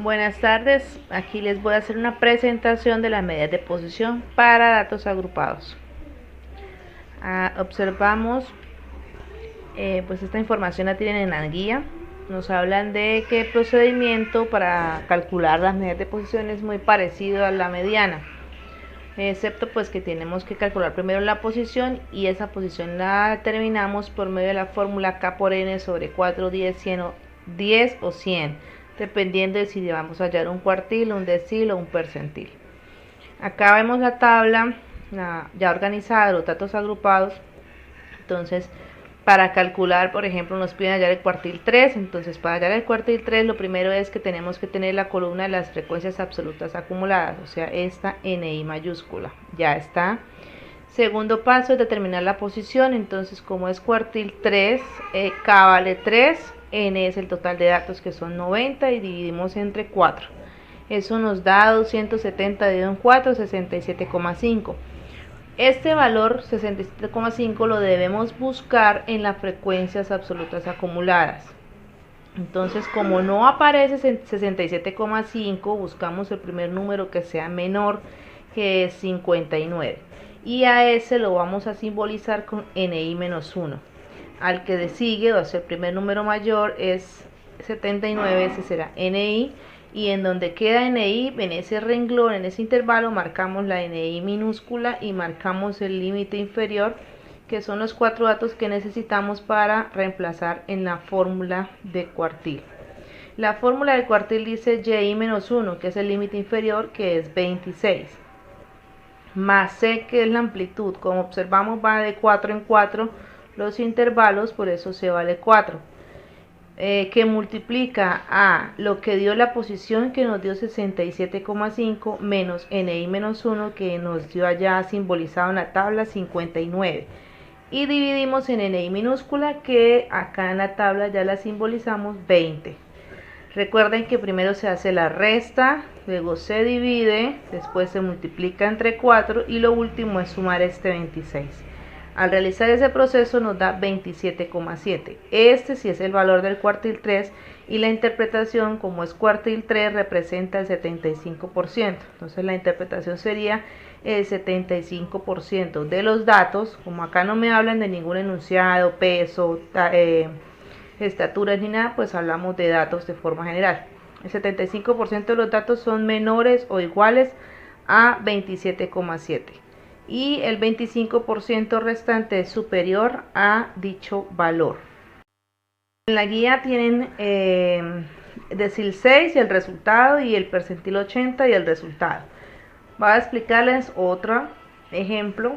Buenas tardes, aquí les voy a hacer una presentación de las medidas de posición para datos agrupados. Observamos, pues esta información la tienen en la guía. Nos hablan de que el procedimiento para calcular las medidas de posición es muy parecido a la mediana, excepto pues que tenemos que calcular primero la posición y esa posición la determinamos por medio de la fórmula K por N sobre 4, 10, 100 o 10 o 100, dependiendo de si vamos a hallar un cuartil, un decil o un percentil. Acá vemos la tabla ya organizada de los datos agrupados. Entonces, para calcular, por ejemplo, nos piden hallar el cuartil 3. Entonces, para hallar el cuartil 3, lo primero es que tenemos que tener la columna de las frecuencias absolutas acumuladas, o sea, esta NI mayúscula. Ya está. Segundo paso es determinar la posición. Entonces, como es cuartil 3, K vale 3, N es el total de datos, que son 90, y dividimos entre 4. Eso nos da 270 dividido en 4, 67,5. Este valor 67,5 lo debemos buscar en las frecuencias absolutas acumuladas. Entonces, como no aparece 67,5, buscamos el primer número que sea menor, que es 59. Y a ese lo vamos a simbolizar con NI-1. Al que sigue, o sea, el primer número mayor es 79, ese será NI. Y en donde queda NI, en ese renglón, en ese intervalo, marcamos la NI minúscula y marcamos el límite inferior, que son los 4 datos que necesitamos para reemplazar en la fórmula de cuartil. La fórmula del cuartil dice YI-1, que es el límite inferior, que es 26, más C, que es la amplitud. Como observamos, va de 4 en 4 los intervalos, por eso C vale 4. Que multiplica a lo que dio la posición, que nos dio 67,5, menos NI-1, que nos dio allá simbolizado en la tabla 59. Y dividimos en NI minúscula, que acá en la tabla ya la simbolizamos 20. Recuerden que primero se hace la resta, luego se divide, después se multiplica entre 4 y lo último es sumar este 26. Al realizar ese proceso nos da 27,7. Este sí es el valor del cuartil 3, y la interpretación, como es cuartil 3, representa el 75%. Entonces la interpretación sería el 75% de los datos. Como acá no me hablan de ningún enunciado, peso, estaturas ni nada, pues hablamos de datos de forma general. El 75% de los datos son menores o iguales a 27,7 y el 25% restante es superior a dicho valor. En la guía tienen decil 6 y el resultado, y el percentil 80 y el resultado. Voy a explicarles otro ejemplo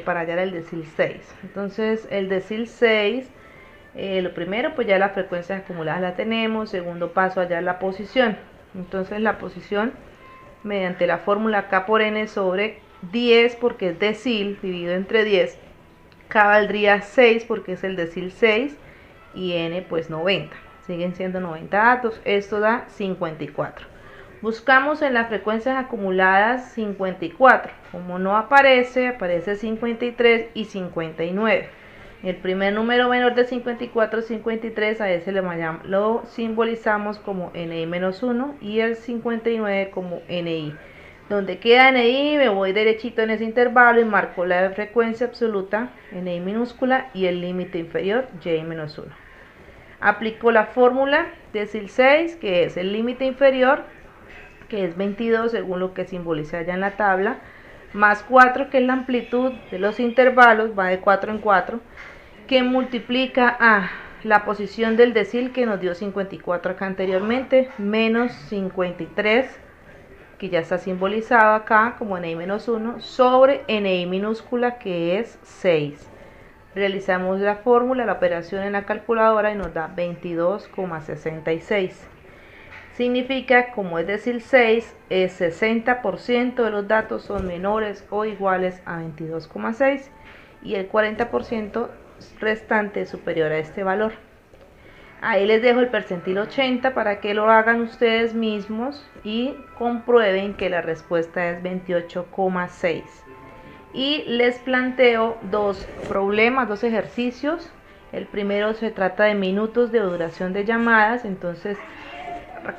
para hallar el decil 6. Entonces, el decil 6, lo primero, pues ya las frecuencias acumuladas la tenemos. Segundo paso, hallar la posición. Entonces, la posición, mediante la fórmula K por N sobre 10, porque es decil, dividido entre 10, K valdría 6 porque es el decil 6, y N pues 90. Siguen siendo 90 datos. Esto da 54. Buscamos en las frecuencias acumuladas 54. Como no aparece, aparece 53 y 59. El primer número menor de 54, 53, a ese lo simbolizamos como NI-1 y el 59 como NI. Donde queda NI, me voy derechito en ese intervalo y marco la frecuencia absoluta, NI minúscula, y el límite inferior, Y-1. Aplico la fórmula decil 6, que es el límite inferior, que es 22 según lo que simboliza allá en la tabla, más 4, que es la amplitud de los intervalos, va de 4 en 4, que multiplica a la posición del decil, que nos dio 54 acá anteriormente, menos 53, que ya está simbolizado acá como NI-1, sobre NI minúscula, que es 6. Realizamos la fórmula, la operación en la calculadora, y nos da 22,66. Significa, como es decil 6, el 60% de los datos son menores o iguales a 22,6 y el 40% restante es superior a este valor. Ahí les dejo el percentil 80 para que lo hagan ustedes mismos y comprueben que la respuesta es 28,6. Y les planteo dos problemas, dos ejercicios. El primero se trata de minutos de duración de llamadas. Entonces,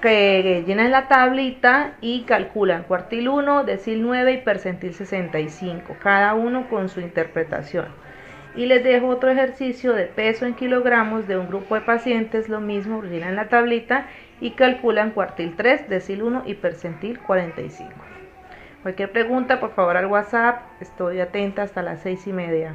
que llenan la tablita y calculan cuartil 1, decil 9 y percentil 65, cada uno con su interpretación. Y les dejo otro ejercicio de peso en kilogramos de un grupo de pacientes, lo mismo, llenan la tablita y calculan cuartil 3, decil 1 y percentil 45. Cualquier pregunta, por favor al WhatsApp, estoy atenta hasta las 6:30.